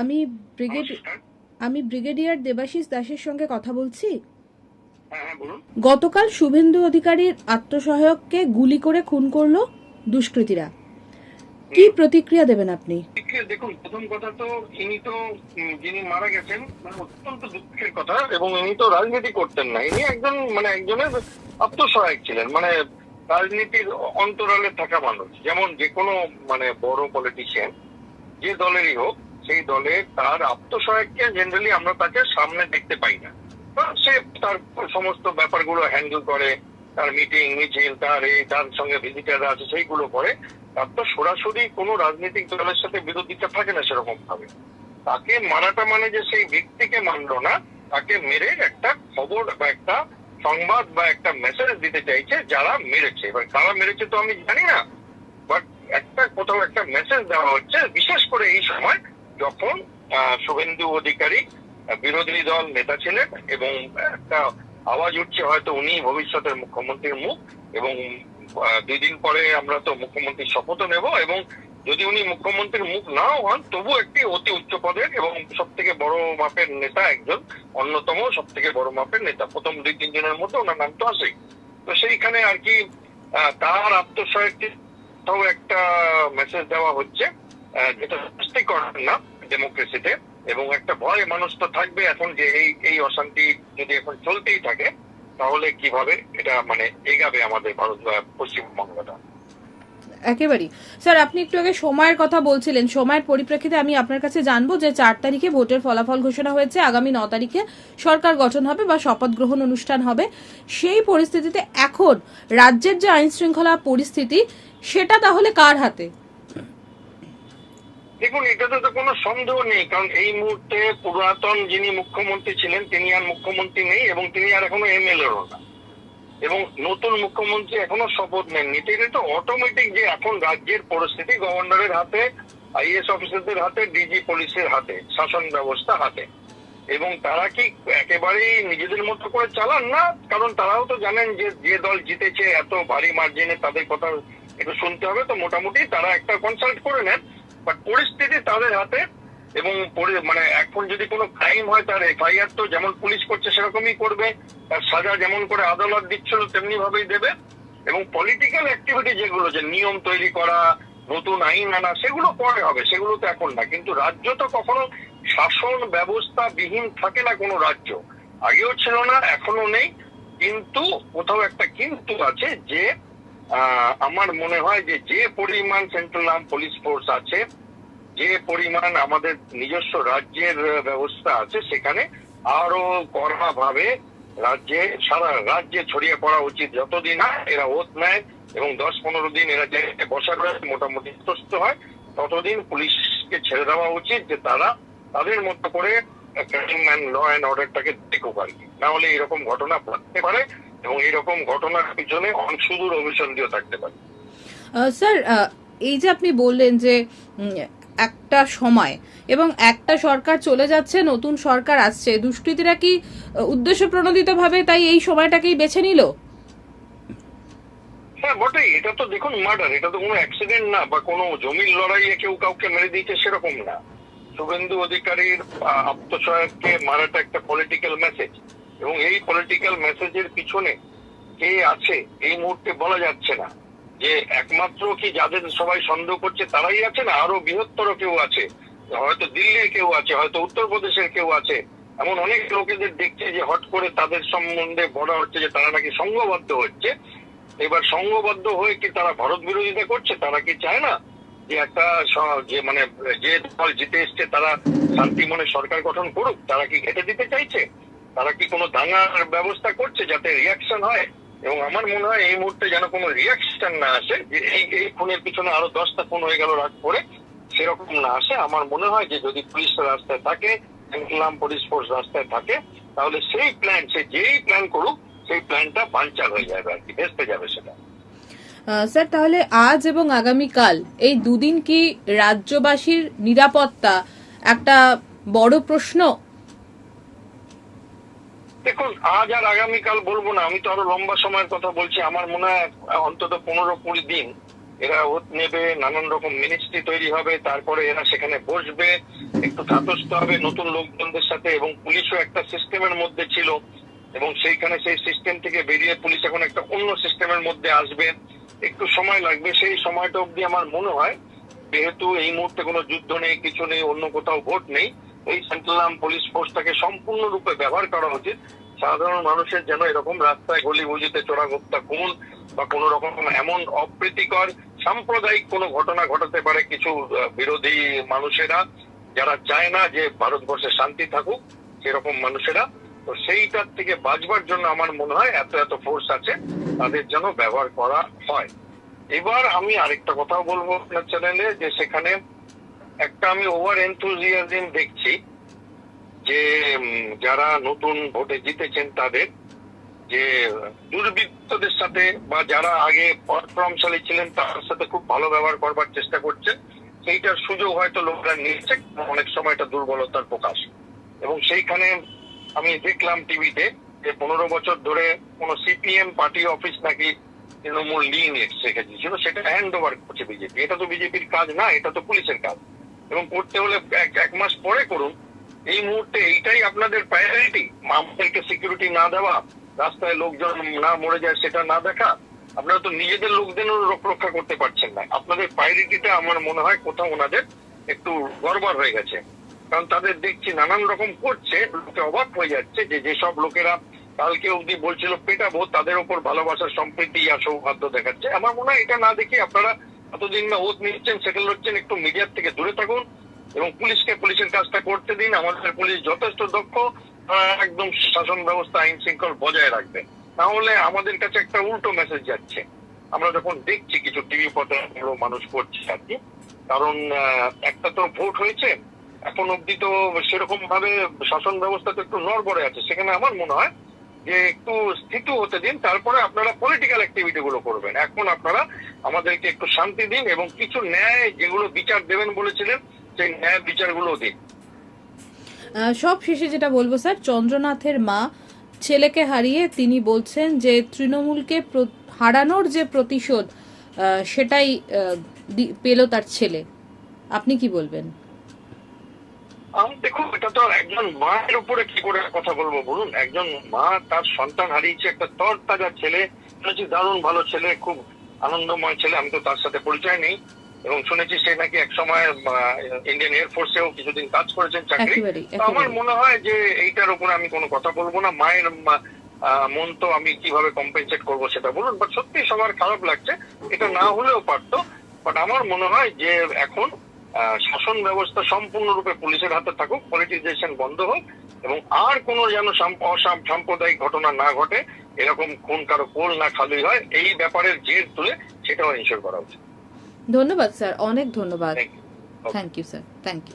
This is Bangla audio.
আমি ব্রিগেড নমস্কার। আমি ব্রিগেডিয়ার দেবাশিস দাসের সঙ্গে কথা বলছি। হ্যাঁ হ্যাঁ বলুন। গতকাল শুভেন্দু অধিকারীর আত্মসহায়ককে গুলি করে খুন করলো দুষ্কৃতীরা। কি প্রতিক্রিয়া দেবেন আপনি? দেখুন, প্রথম কথা তো ইনি তো যিনি মারা গেছেন মানে অত্যন্ত দুঃখের কথা, এবং ইনি তো রাজনীতি করতেন না। ইনি একজনের আত্মসহায়ক ছিলেন, মানে রাজনীতির অন্তরালে থাকা মানুষ। যেমন যে কোনো বড় পলিটিশিয়ান যে দলেরই হোক, সেই দলে তার আত্মসহায়ককে জেনারেলি আমরা তাকে সামনে দেখতে পাই না। সে তার সমস্ত ব্যাপারগুলো হ্যান্ডেল করে, তার মিটিং মিছিল, তার সঙ্গে ভিজিটাররা আছে সেইগুলো করে। তার তো সরাসরি কোনো রাজনৈতিক দলের সাথে বিরোধিতা থাকে না সেরকম ভাবে। তাকে মারাটা মানে যে সেই ব্যক্তিকে মানলো না, তাকে মেরে একটা খবর বা একটা সংবাদ বা একটা মেসেজ দিতে চাইছে যারা মেরেছে। এবার কারা মেরেছে তো আমি জানি না, বাট একটা কোথাও একটা মেসেজ দেওয়া হচ্ছে, বিশেষ করে এই সময় যখন শুভেন্দু অধিকারী বিরোধী দল নেতা ছিলেন, এবং একটা আওয়াজ উঠছে হয়তো উনি ভবিষ্যতের মুখ্যমন্ত্রীর মুখ। এবং 2 দিন পরে আমরা তো মুখ্যমন্ত্রীর শপথও নেব, এবং যদি উনি মুখ্যমন্ত্রীর মুখ নাও হন, তবু একটি অতি উচ্চ পদের এবং সব থেকে বড় মাপের নেতা, একজন অন্যতম সব থেকে বড় মাপের নেতা। প্রথম 2-3 জনের মধ্যে ওনার নাম তো আসেই। তো সেইখানে আর কি তার আত্মসহায়ককে একটা মেসেজ দেওয়া হচ্ছে, যেটা স্বস্তিকর না ডেমোক্রেসিতে। এবং একটা ভয় মানুষ তো থাকবে এখন, যে এই অশান্তি যদি এখন চলতেই থাকে তাহলে কিভাবে এটা এগাবে আমাদের ভারত বা পশ্চিমবঙ্গটা। একেবারেই। স্যার, আপনি একটু আগে সময়ের কথা বলছিলেন। সময়ের পরিপ্রেক্ষিতে আমি আপনার কাছে জানবো যে 4 তারিখে ভোটের ফলাফল ঘোষণা হয়েছে, আগামী 9 তারিখে সরকার গঠন হবে বা শপথ গ্রহণ অনুষ্ঠান হবে। সেই পরিস্থিতিতে এখন রাজ্যের যে আইন শৃঙ্খলা পরিস্থিতি, সেটা তাহলে কার হাতে? দেখুন, এটাতে তো কোনো সন্দেহ নেই, কারণ এই মুহূর্তে পুরাতন যিনি মুখ্যমন্ত্রী ছিলেন তিনি আর মুখ্যমন্ত্রী নেই, এবং তিনি আর এখনো এমএলএও না। এবং নতুন মুখ্যমন্ত্রী এখনো শপথ নেননি। এটা তো অটোমেটিক যে এখন রাজ্যের পরিস্থিতি গভর্নরের হাতে, আইএস অফিসারদের হাতে, ডিজি পুলিশের হাতে, শাসন ব্যবস্থা হাতে। এবং তারা কি একেবারেই নিজেদের মতো করে চালান না? কারণ তারাও তো জানেন যে যে দল জিতেছে এত ভারী মার্জিনে, তাদের কথা একটু শুনতে হবে। তো মোটামুটি তারা একটা কনসাল্ট করে নেন, বাট পরিস্থিতি তাদের হাতে। এবং এখন যদি কোনো ক্রাইম হয়, তার এফআইআর তো যেমন পুলিশ করছে সেরকমই করবে, তার সাজা যেমন করে আদালত দিচ্ছিল তেমনি ভাবেই দেবে। এবং পলিটিক্যাল অ্যাক্টিভিটি যেগুলো, যে নিয়ম তৈরি করা, নতুন আইন আনা, সেগুলো পরে হবে, সেগুলো তো এখন না। কিন্তু রাজ্য তো কখনো শাসন ব্যবস্থা বিহীন থাকে না কোনো রাজ্য, আগেও ছিল না, এখনো নেই। কিন্তু কোথাও একটা কিন্তু আছে, যে আমার মনে হয় যে পরিমাণ সেন্ট্রাল আর্ম পুলিশ ফোর্স আছে, যে পরিমাণ আমাদের নিজস্ব রাজ্যের ব্যবস্থা আছে, সেখানে আরো কড়া ভাবে সারা রাজ্যে ছড়িয়ে পড়া উচিত। যতদিন এরা ওত নেয় এবং 10-15 দিন এরা যে বসার মোটামুটি সুস্থ হয়, ততদিন পুলিশকে ছেড়ে দেওয়া উচিত, যে তারা তাদের মতো করে ল অ্যান্ড অর্ডারটাকে দেখুক আর কি। না হলে এরকম ঘটনা ঘটতে পারে, এবং এরকম ঘটনার পিছনে সুদূর অভিসন্ধিও থাকতে পারে। স্যার, এই যে আপনি বললেন যে একটা সময় এবং একটা সরকার চলে যাচ্ছে, নতুন সরকার আসছে, দুষ্কৃতীরা কি উদ্দেশ্য প্রণোদিত ভাবে তাই এই সময়টাকেই বেছে নিল? হ্যাঁ বটেই। এটা তো দেখুন মার্ডার, এটা তো কোনো অ্যাক্সিডেন্ট না, বা কোনো জমির লড়াইয়ে কেউ কাউকে মেরে দিয়েছে সেরকম না। শুভেন্দু অধিকারীর আত্মসহায়ককে মারাটা একটা পলিটিক্যাল মেসেজ, এবং এই পলিটিক্যাল মেসেজের পিছনে কে আছে এই মুহূর্তে বলা যাচ্ছে না। যে একমাত্র কি যাদের সবাই সন্দেহ করছে তারাই আছে, না আরো বৃহত্তর কেউ আছে? হয়তো দিল্লির কেউ আছে, হয়তো উত্তরপ্রদেশের কেউ আছে। এমন অনেক লোকেদের দেখছে যে হট করে তাদের সম্বন্ধে বলা হচ্ছে যে তারা নাকি সংঘবদ্ধ হচ্ছে। এবার সংঘবদ্ধ হয়ে কি তারা ভারত বিরোধিতা করছে? তারা কি চায় না যে একটা যে দল জিতে এসছে তারা শান্তি মনে সরকার গঠন করুক? তারা কি ঘেটে দিতে চাইছে? তারা কি কোনো দাঙ্গার ব্যবস্থা করছে যাতে রিয়াকশন হয়? এবং আমার মনে হয় এই মুহূর্তে যেন কোনো রিয়াকশন না আসে, যে এই খুনের পিছনে আরো 10টা খুন হয়ে গেল রাত করে, সেরকম না আসে। আমার মনে হয় যে যদি পুলিশ রাস্তায় থাকে, সেন্ট্রাল আর্ম পুলিশ ফোর্স রাস্তায় থাকে, তাহলে সেই প্ল্যান, সে যেই প্ল্যান করুক, সেই প্ল্যানটা বানচাল হয়ে যাবে আর কি, ভেস্তে যাবে সেটা। স্যার, তাহলে আজ এবং আগামীকাল এই দুদিন কি রাজ্যবাসীর নিরাপত্তা একটা বড় প্রশ্ন? দেখুন, আজ আর আগামীকাল বলবো না, আমি তো আরো লম্বা সময়ের কথা বলছি। আমার মনে হয় অন্তত 15-20 দিন এরা ওত নেবে, নানান রকম মিনিস্ট্রি তৈরি হবে, তারপরে এরা সেখানে বসবে, একটু ধাতস্থ হবে নতুন লোকজনদের সাথে, এবং পুলিশও একটা সিস্টেমের মধ্যে ছিল, এবং সেইখানে সেই সিস্টেম থেকে বেরিয়ে পুলিশ এখন একটা অন্য সিস্টেমের মধ্যে আসবে, একটু সময় লাগবে। সেই সময়টা অবধি আমার মনে হয়, যেহেতু এই মুহূর্তে কোনো যুদ্ধ নেই, কিছু নেই, অন্য কোথাও ভোট নেই, এই সেন্ট্রাল আর্ম পুলিশ ফোর্সটাকে সম্পূর্ণরূপে ব্যবহার করা উচিত। সাধারণ মানুষের যেন এরকম রাস্তায় গলিগুলিতে চোরাগোপ্তা খুন বা কোন রকম এমন অপ্রীতিকর সাম্প্রদায়িক কোনো ঘটনা ঘটাতে পারে কিছু বিরোধী মানুষেরা, যারা চায় না যে ভারতবর্ষে শান্তি থাকুক, সেরকম মানুষেরা, তো সেইটার থেকে বাঁচবার জন্য আমার মনে হয় এত এত ফোর্স আছে, তাদের যেন ব্যবহার করা হয়। এবার আমি আরেকটা কথা বলবো আপনার চ্যানেলে, যে সেখানে একটা আমি ওভার এনথুজিয়াজম দেখছি, যে যারা নতুন ভোটে জিতেছেন তাদের, যে দুর্বৃত্তদের সাথে বা যারা আগে পরাক্রমশালী ছিলেন তার সাথে খুব ভালো ব্যবহার করবার চেষ্টা করছেন, সেইটার সুযোগ হয়তো লোকরা নিচ্ছে, অনেক সময় এটা দুর্বলতার প্রকাশ। এবং সেইখানে আমি দেখলাম টিভিতে যে 15 বছর ধরে কোন সিপিএম পার্টি অফিস নাকি তৃণমূল নিয়ে রেখে দিয়েছিল, সেটা হ্যান্ড ওভার করছে বিজেপি। এটা তো বিজেপির কাজ না, এটা তো পুলিশের কাজ, এবং করতে হলে এক মাস পরে করুন। এই মুহূর্তে এইটাই আপনাদের প্রায়োরিটি, আমাদেরকে সিকিউরিটি না দেওয়া, রাস্তায় লোকজন না মরে যায় সেটা না দেখা, আপনারা তো নিজেদের লোকদেরও রক্ষা করতে পারছেন না। আপনাদের প্রায়োরিটিটা আমার মনে হয় কোথাও ওনাদের একটু গড়বড় হয়ে গেছে, কারণ তাদের দেখছি নানান রকম করছে, লোকে অবাক হয়ে যাচ্ছে যে যেসব লোকেরা কালকে অবধি বলছিল পেটাবো, তাদের ওপর ভালোবাসার সম্প্রীতি আর সৌহার্দ্য দেখাচ্ছে। আমার মনে হয় এটা না দেখে আপনারা এতদিন না ওত নিচ্ছেন, সেটেল হচ্ছেন, একটু মিডিয়ার থেকে দূরে থাকুন এবং পুলিশকে পুলিশের কাজটা করতে দিন। আমাদের পুলিশ যথেষ্ট দক্ষ, একদম শাসন ব্যবস্থা আইন শৃঙ্খলা বজায় রাখবে। তাহলে আমাদের কাছে একটা উল্টো মেসেজ যাচ্ছে, আমরা যখন দেখছি কিছু টিভি পত্র মানুষ করছে আর কি। কারণ একটা তো ভোট হয়েছে, এখন অব্দি তো সেরকম ভাবে শাসন ব্যবস্থা তো একটু নড়বড়ে আছে, সেখানে আমার মনে হয় যে একটু স্থিত হতে দিন, তারপরে আপনারা পলিটিক্যাল অ্যাক্টিভিটি গুলো করবেন। এখন আপনারা আমাদেরকে একটু শান্তি দিন এবং কিছু ন্যায় যেগুলো বিচার দেবেন বলেছিলেন, সেই ন্যায় বিচারগুলো দিন। সব শেষে যেটা বলবো স্যার, চন্দ্রনাথের মা ছেলেকে হারিয়ে তিনি বলছেন যে তৃণমূলকে হারানোর যে প্রতিশোধ সেটাই পেল তার ছেলে। আপনি কি বলবেন? দেখুন, এটা তো একজন মায়ের উপরে কি করে কথা বলবো বলুন। একজন মা তার সন্তান হারিয়েছে, একটা তরতাজা ছেলে, শুনেছি দারুণ ভালো ছেলে, খুব আনন্দময় ছেলে। আমি তো তার সাথে পরিচয় নেই, এবং শুনেছি সে নাকি এক সময় ইন্ডিয়ান এয়ারফোর্সেও কিছুদিন কাজ করেছেন, চাকরি। তো আমার মনে হয় যে এইটার উপরে আমি কোনো কথা বলবো না। মায়ের মন তো আমি কিভাবে কম্পেনসেট করবো সেটা বলুন। বাট সত্যি সবার খারাপ লাগছে, এটা না হলেও পারতো। বাট আমার মনে হয় যে এখন শাসন ব্যবস্থা সম্পূর্ণরূপে পুলিশের হাতে থাকুক, পলিটিজাইজেশন বন্ধ হোক, এবং আর কোনো যেন সাম্প্রদায়িক ঘটনা না ঘটে, এরকম খুন কারো কোল না খালি হয়, এই ব্যাপারের জের তুলে সেটাও এনশিওর করা উচিত। ধন্যবাদ স্যার, অনেক ধন্যবাদ। Thank you sir, thank you.